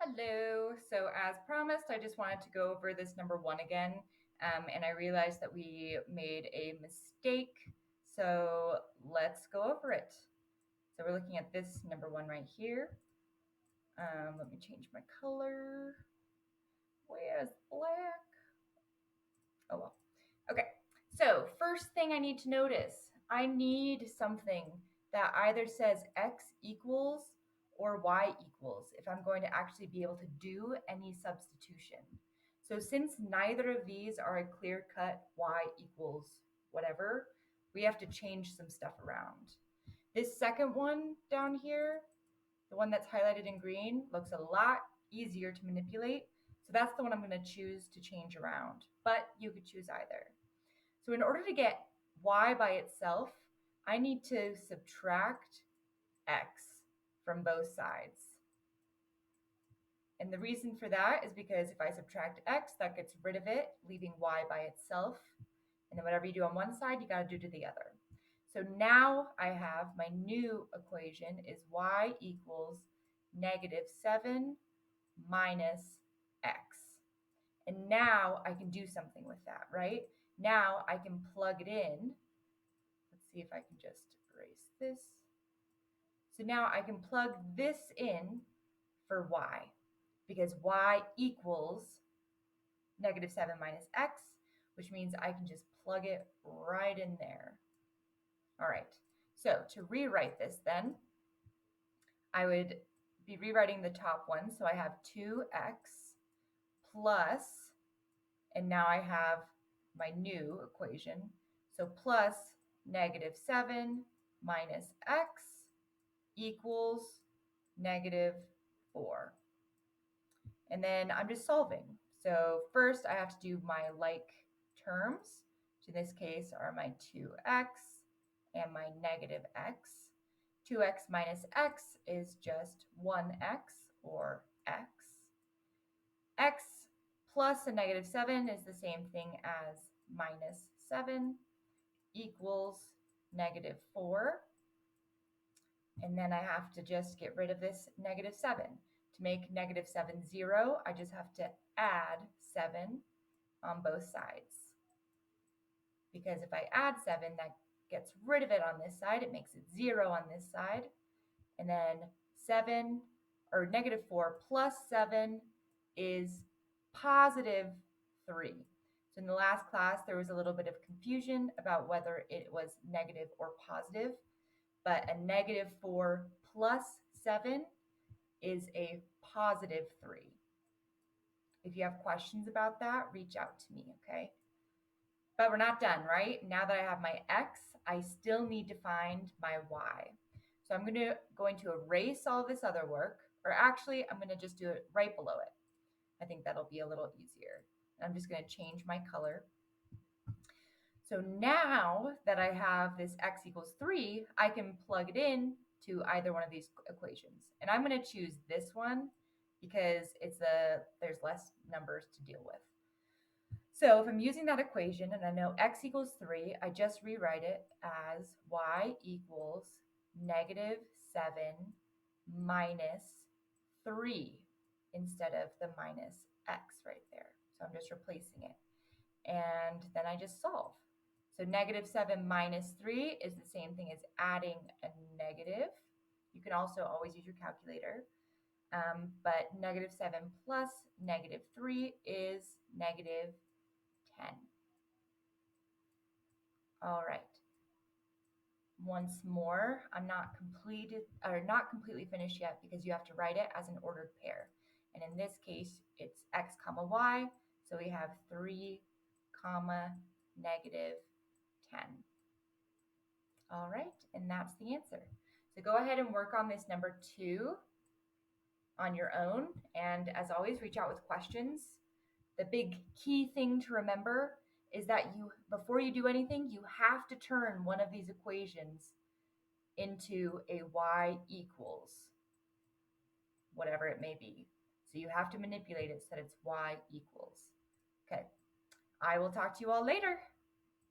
Hello. So as promised, I just wanted to go over this number one again. And I realized that we made a mistake. So let's go over it. So we're looking at this number one right here. Let me change my color. Where's black? Oh well. Okay. So first thing I need to notice, I need something that either says x equals or y equals if I'm going to actually be able to do any substitution. So since neither of these are a clear cut y equals whatever, we have to change some stuff around. This second one down here, the one that's highlighted in green, looks a lot easier to manipulate. So that's the one I'm going to choose to change around, but you could choose either. So in order to get y by itself, I need to subtract x from both sides. And the reason for that is because if I subtract x, that gets rid of it, leaving y by itself. And then whatever you do on one side, you got to do to the other. So now I have my new equation is y equals -7 minus x. And now I can do something with that, right? Now I can plug it in. Let's see if I can just erase this. So now I can plug this in for y, because y equals -7 minus x, which means I can just plug it right in there. All right, so to rewrite this then, I would be rewriting the top one. So I have 2x plus, and now I have my new equation. So plus -7 minus x equals -4. And then I'm just solving. So first I have to do my like terms, which in this case are my 2x and my -x. 2x minus x is just 1x, or x. X plus a -7 is the same thing as -7 equals -4. And then I have to just get rid of this -7. To make -7 0, I just have to add 7 on both sides. Because if I add 7, that gets rid of it on this side. It makes it 0 on this side. And then 7, or -4 plus 7 is +3. So in the last class, there was a little bit of confusion about whether it was negative or positive, but a -4 plus 7 is a +3. If you have questions about that, reach out to me, okay? But we're not done, right? Now that I have my x, I still need to find my y. So I'm going to erase all this other work, or actually I'm going to just do it right below it. I think that'll be a little easier. I'm just going to change my color. So now that I have this x equals 3, I can plug it in to either one of these equations. And I'm going to choose this one because there's less numbers to deal with. So if I'm using that equation and I know x equals 3, I just rewrite it as y equals -7 minus 3 instead of the minus x right there. So I'm just replacing it. And then I just solve. So -7 minus 3 is the same thing as adding a negative. You can also always use your calculator. But -7 plus -3 is -10. All right. Once more, I'm not completely finished yet because you have to write it as an ordered pair. And in this case, it's x comma y. So we have 3 comma -10. All right, and that's the answer. So go ahead and work on this number 2 on your own. And as always, reach out with questions. The big key thing to remember is that before you do anything, you have to turn one of these equations into a y equals whatever it may be. So you have to manipulate it so that it's y equals. Okay, I will talk to you all later.